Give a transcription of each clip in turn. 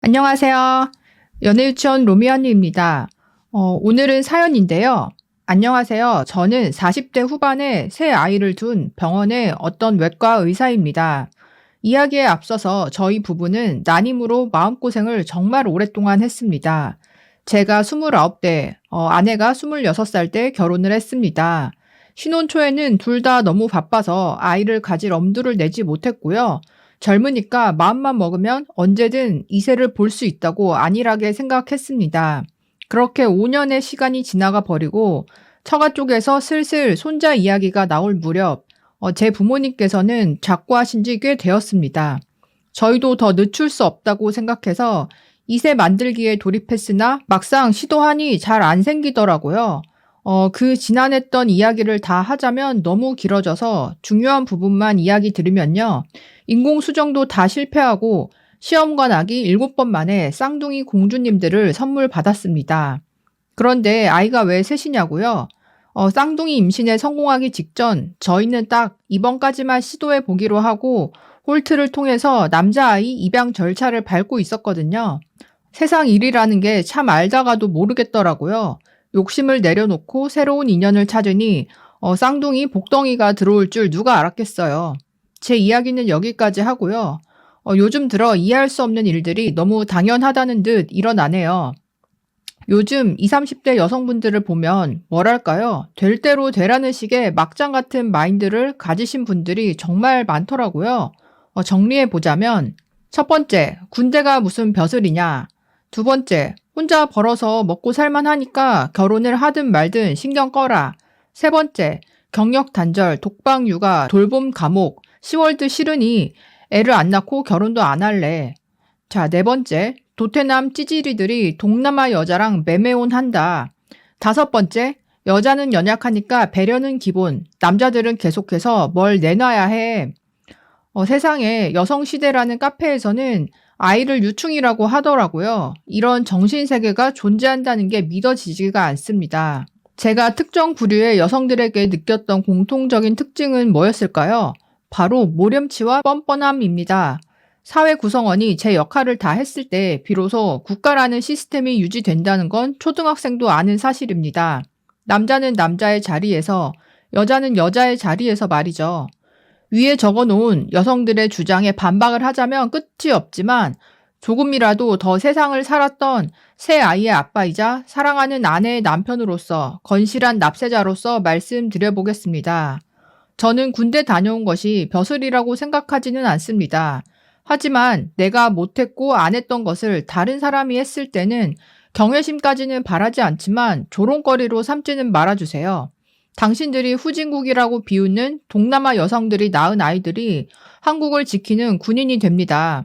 안녕하세요. 연애유치원 로미언니입니다. 오늘은 사연인데요. 안녕하세요. 저는 40대 후반에 새 아이를 둔 병원의 어떤 외과 의사입니다. 이야기에 앞서서 저희 부부는 난임으로 마음고생을 정말 오랫동안 했습니다. 제가 29대, 아내가 26살 때 결혼을 했습니다. 신혼 초에는 둘 다 너무 바빠서 아이를 가질 엄두를 내지 못했고요. 젊으니까 마음만 먹으면 언제든 이세를 볼 수 있다고 안일하게 생각했습니다. 그렇게 5년의 시간이 지나가 버리고 처가 쪽에서 슬슬 손자 이야기가 나올 무렵 제 부모님께서는 작고하신 지 꽤 되었습니다. 저희도 더 늦출 수 없다고 생각해서 이세 만들기에 돌입했으나 막상 시도하니 잘 안 생기더라고요. 그 지난했던 이야기를 다 하자면 너무 길어져서 중요한 부분만 이야기 드리면요. 인공수정도 다 실패하고 시험관 아기 7번 만에 쌍둥이 공주님들을 선물 받았습니다. 그런데 아이가 왜 셋이냐고요? 쌍둥이 임신에 성공하기 직전 저희는 딱 이번까지만 시도해 보기로 하고 홀트를 통해서 남자아이 입양 절차를 밟고 있었거든요. 세상 일이라는 게 참 알다가도 모르겠더라고요. 욕심을 내려놓고 새로운 인연을 찾으니 쌍둥이 복덩이가 들어올 줄 누가 알았겠어요. 제 이야기는 여기까지 하고요. 요즘 들어 이해할 수 없는 일들이 너무 당연하다는 듯 일어나네요. 요즘 20, 30대 여성분들을 보면 뭐랄까요? 될 대로 되라는 식의 막장 같은 마인드를 가지신 분들이 정말 많더라고요. 정리해보자면 첫 번째, 군대가 무슨 벼슬이냐. 두 번째, 혼자 벌어서 먹고 살만하니까 결혼을 하든 말든 신경 꺼라. 세 번째, 경력 단절, 독방 육아, 돌봄 감옥, 10월도 싫으니 애를 안 낳고 결혼도 안 할래. 자, 네 번째, 도태남 찌질이들이 동남아 여자랑 매매혼 한다. 다섯 번째, 여자는 연약하니까 배려는 기본, 남자들은 계속해서 뭘 내놔야 해. 세상에 여성시대라는 카페에서는 아이를 유충이라고 하더라고요. 이런 정신세계가 존재한다는 게 믿어지지가 않습니다. 제가 특정 부류의 여성들에게 느꼈던 공통적인 특징은 뭐였을까요? 바로 모렴치와 뻔뻔함입니다. 사회 구성원이 제 역할을 다 했을 때 비로소 국가라는 시스템이 유지된다는 건 초등학생도 아는 사실입니다. 남자는 남자의 자리에서, 여자는 여자의 자리에서 말이죠. 위에 적어놓은 여성들의 주장에 반박을 하자면 끝이 없지만 조금이라도 더 세상을 살았던 새 아이의 아빠이자 사랑하는 아내의 남편으로서 건실한 납세자로서 말씀드려보겠습니다. 저는 군대 다녀온 것이 벼슬이라고 생각하지는 않습니다. 하지만 내가 못했고 안 했던 것을 다른 사람이 했을 때는 경외심까지는 바라지 않지만 조롱거리로 삼지는 말아주세요. 당신들이 후진국이라고 비웃는 동남아 여성들이 낳은 아이들이 한국을 지키는 군인이 됩니다.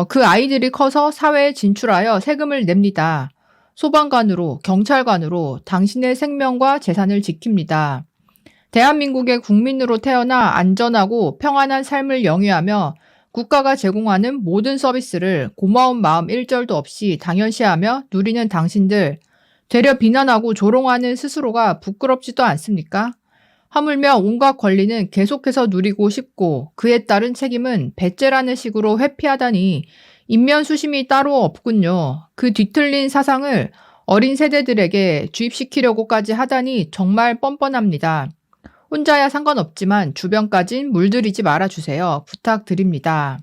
그 아이들이 커서 사회에 진출하여 세금을 냅니다. 소방관으로, 경찰관으로 당신의 생명과 재산을 지킵니다. 대한민국의 국민으로 태어나 안전하고 평안한 삶을 영위하며 국가가 제공하는 모든 서비스를 고마운 마음 일절도 없이 당연시하며 누리는 당신들, 되려 비난하고 조롱하는 스스로가 부끄럽지도 않습니까? 하물며 온갖 권리는 계속해서 누리고 싶고 그에 따른 책임은 배째라는 식으로 회피하다니 인면수심이 따로 없군요. 그 뒤틀린 사상을 어린 세대들에게 주입시키려고까지 하다니 정말 뻔뻔합니다. 혼자야 상관없지만 주변까진 물들이지 말아주세요. 부탁드립니다.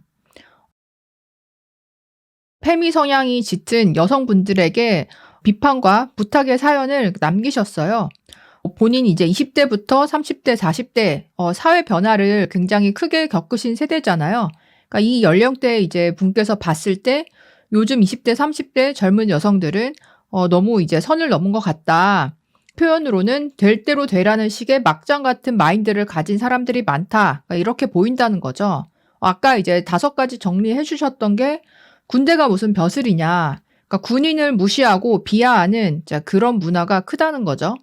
페미 성향이 짙은 여성분들에게 비판과 부탁의 사연을 남기셨어요. 본인이 이제 20대부터 30대, 40대 사회 변화를 굉장히 크게 겪으신 세대잖아요. 그러니까 이 연령대 이제 분께서 봤을 때 요즘 20대, 30대 젊은 여성들은 너무 이제 선을 넘은 것 같다. 표현으로는 될 대로 되라는 식의 막장 같은 마인드를 가진 사람들이 많다. 그러니까 이렇게 보인다는 거죠. 아까 이제 5가지 정리해 주셨던 게 군대가 무슨 벼슬이냐. 그러니까 군인을 무시하고 비하하는 그런 문화가 크다는 거죠.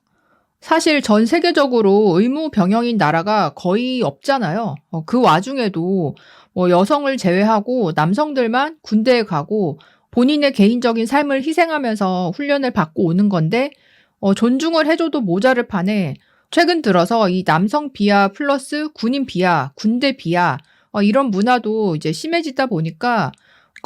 사실 전 세계적으로 의무 병영인 나라가 거의 없잖아요. 그 와중에도 여성을 제외하고 남성들만 군대에 가고 본인의 개인적인 삶을 희생하면서 훈련을 받고 오는 건데 존중을 해줘도 모자를 판에 최근 들어서 이 남성 비하 플러스 군인 비하, 군대 비하 이런 문화도 이제 심해지다 보니까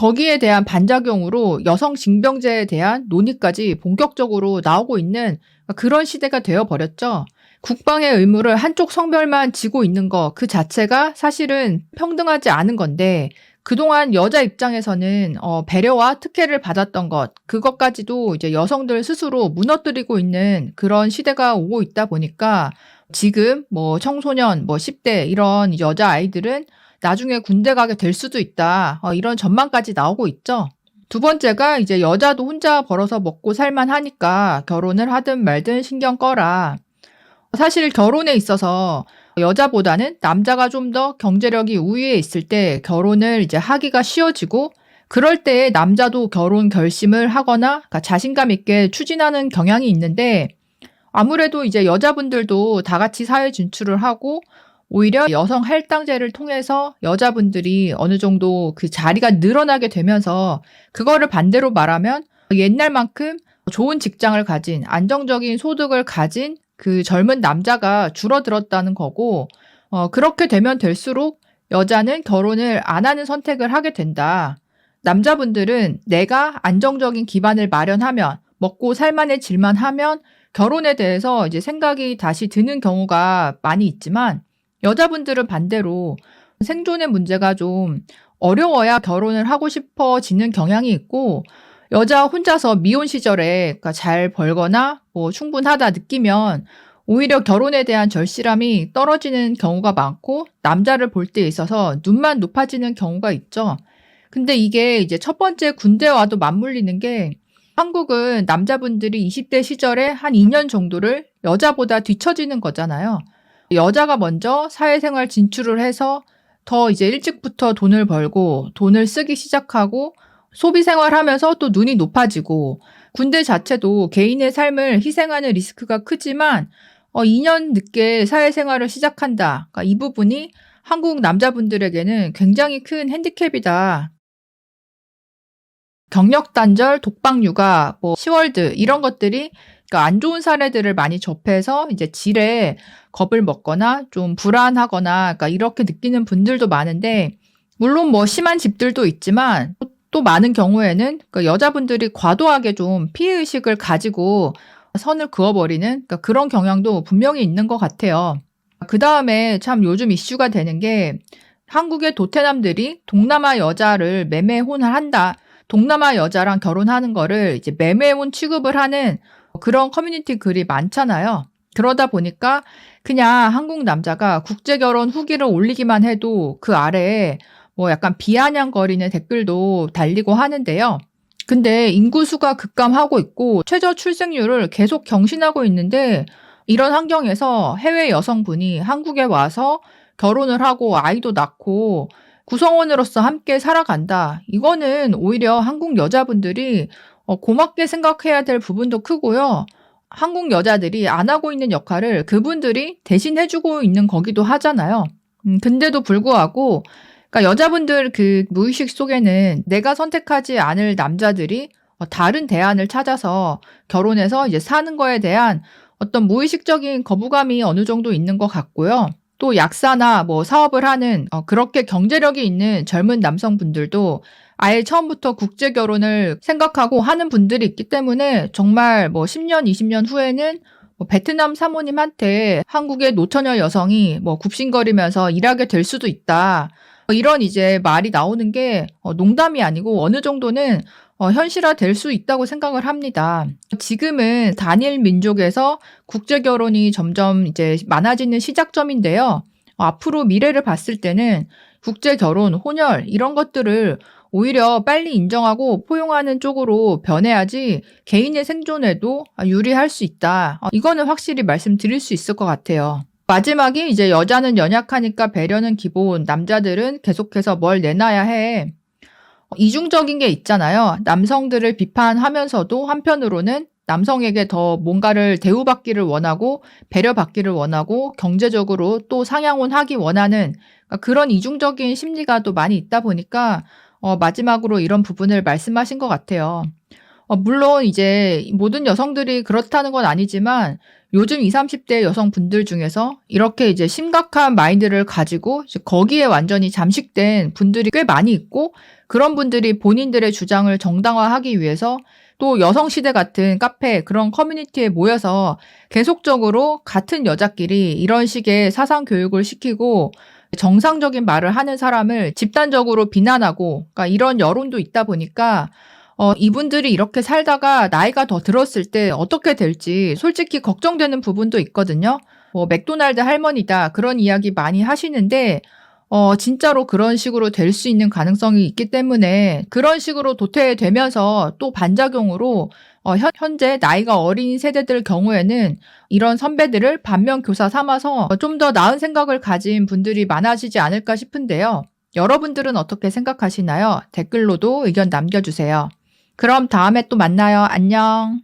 거기에 대한 반작용으로 여성 징병제에 대한 논의까지 본격적으로 나오고 있는 그런 시대가 되어버렸죠. 국방의 의무를 한쪽 성별만 지고 있는 거 그 자체가 사실은 평등하지 않은 건데 그동안 여자 입장에서는 배려와 특혜를 받았던 것 그것까지도 이제 여성들 스스로 무너뜨리고 있는 그런 시대가 오고 있다 보니까 지금 뭐 청소년 10대 이런 여자아이들은 나중에 군대 가게 될 수도 있다. 이런 전망까지 나오고 있죠. 두 번째가 이제 여자도 혼자 벌어서 먹고 살만 하니까 결혼을 하든 말든 신경 꺼라. 사실 결혼에 있어서 여자보다는 남자가 좀 더 경제력이 우위에 있을 때 결혼을 이제 하기가 쉬워지고 그럴 때 남자도 결혼 결심을 하거나 그러니까 자신감 있게 추진하는 경향이 있는데 아무래도 이제 여자분들도 다 같이 사회 진출을 하고 오히려 여성 할당제를 통해서 여자분들이 어느 정도 그 자리가 늘어나게 되면서 그거를 반대로 말하면 옛날만큼 좋은 직장을 가진 안정적인 소득을 가진 그 젊은 남자가 줄어들었다는 거고 그렇게 되면 될수록 여자는 결혼을 안 하는 선택을 하게 된다. 남자분들은 내가 안정적인 기반을 마련하면 먹고 살만해질만 하면 결혼에 대해서 이제 생각이 다시 드는 경우가 많이 있지만 여자분들은 반대로 생존의 문제가 좀 어려워야 결혼을 하고 싶어지는 경향이 있고 여자 혼자서 미혼 시절에 그러니까 잘 벌거나 뭐 충분하다 느끼면 오히려 결혼에 대한 절실함이 떨어지는 경우가 많고 남자를 볼 때 있어서 눈만 높아지는 경우가 있죠. 근데 이게 이제 첫 번째 군대와도 맞물리는 게 한국은 남자분들이 20대 시절에 한 2년 정도를 여자보다 뒤처지는 거잖아요. 여자가 먼저 사회생활 진출을 해서 더 이제 일찍부터 돈을 벌고 돈을 쓰기 시작하고 소비 생활하면서 또 눈이 높아지고 군대 자체도 개인의 삶을 희생하는 리스크가 크지만 2년 늦게 사회생활을 시작한다. 그러니까 이 부분이 한국 남자분들에게는 굉장히 큰 핸디캡이다. 경력 단절, 독박 육아, 시월드 이런 것들이 그러니까 안 좋은 사례들을 많이 접해서 이제 질에 겁을 먹거나 좀 불안하거나 그러니까 이렇게 느끼는 분들도 많은데 물론 심한 집들도 있지만 또 많은 경우에는 그러니까 여자분들이 과도하게 좀 피해의식을 가지고 선을 그어버리는 그러니까 그런 경향도 분명히 있는 것 같아요. 그 다음에 참 요즘 이슈가 되는 게 한국의 도태남들이 동남아 여자를 매매혼을 한다. 동남아 여자랑 결혼하는 거를 이제 매매혼 취급을 하는 그런 커뮤니티 글이 많잖아요. 그러다 보니까 그냥 한국 남자가 국제결혼 후기를 올리기만 해도 그 아래에 약간 비아냥거리는 댓글도 달리고 하는데요. 근데 인구수가 급감하고 있고 최저 출생률을 계속 경신하고 있는데 이런 환경에서 해외 여성분이 한국에 와서 결혼을 하고 아이도 낳고 구성원으로서 함께 살아간다. 이거는 오히려 한국 여자분들이 고맙게 생각해야 될 부분도 크고요. 한국 여자들이 안 하고 있는 역할을 그분들이 대신 해주고 있는 거기도 하잖아요. 근데도 불구하고 그러니까 여자분들 그 무의식 속에는 내가 선택하지 않을 남자들이 다른 대안을 찾아서 결혼해서 이제 사는 거에 대한 어떤 무의식적인 거부감이 어느 정도 있는 것 같고요. 또 약사나 사업을 하는 그렇게 경제력이 있는 젊은 남성분들도 아예 처음부터 국제 결혼을 생각하고 하는 분들이 있기 때문에 정말 10년, 20년 후에는 베트남 사모님한테 한국의 노처녀 여성이 굽신거리면서 일하게 될 수도 있다. 이런 이제 말이 나오는 게 농담이 아니고 어느 정도는 현실화 될 수 있다고 생각을 합니다. 지금은 단일 민족에서 국제 결혼이 점점 이제 많아지는 시작점인데요. 앞으로 미래를 봤을 때는 국제 결혼, 혼혈 이런 것들을 오히려 빨리 인정하고 포용하는 쪽으로 변해야지 개인의 생존에도 유리할 수 있다. 이거는 확실히 말씀드릴 수 있을 것 같아요. 마지막이 이제 여자는 연약하니까 배려는 기본, 남자들은 계속해서 뭘 내놔야 해. 이중적인 게 있잖아요. 남성들을 비판하면서도 한편으로는 남성에게 더 뭔가를 대우받기를 원하고 배려받기를 원하고 경제적으로 또 상향혼하기 원하는 그런 이중적인 심리가 또 많이 있다 보니까 마지막으로 이런 부분을 말씀하신 것 같아요. 물론 이제 모든 여성들이 그렇다는 건 아니지만 요즘 20-30대 여성분들 중에서 이렇게 이제 심각한 마인드를 가지고 이제 거기에 완전히 잠식된 분들이 꽤 많이 있고, 그런 분들이 본인들의 주장을 정당화하기 위해서 또 여성시대 같은 카페, 그런 커뮤니티에 모여서 계속적으로 같은 여자끼리 이런 식의 사상 교육을 시키고 정상적인 말을 하는 사람을 집단적으로 비난하고, 그러니까 이런 여론도 있다 보니까 이분들이 이렇게 살다가 나이가 더 들었을 때 어떻게 될지 솔직히 걱정되는 부분도 있거든요. 뭐 맥도날드 할머니다 그런 이야기 많이 하시는데 진짜로 그런 식으로 될 수 있는 가능성이 있기 때문에, 그런 식으로 도태되면서 또 반작용으로 현재 나이가 어린 세대들 경우에는 이런 선배들을 반면교사 삼아서 좀 더 나은 생각을 가진 분들이 많아지지 않을까 싶은데요. 여러분들은 어떻게 생각하시나요? 댓글로도 의견 남겨주세요. 그럼 다음에 또 만나요. 안녕.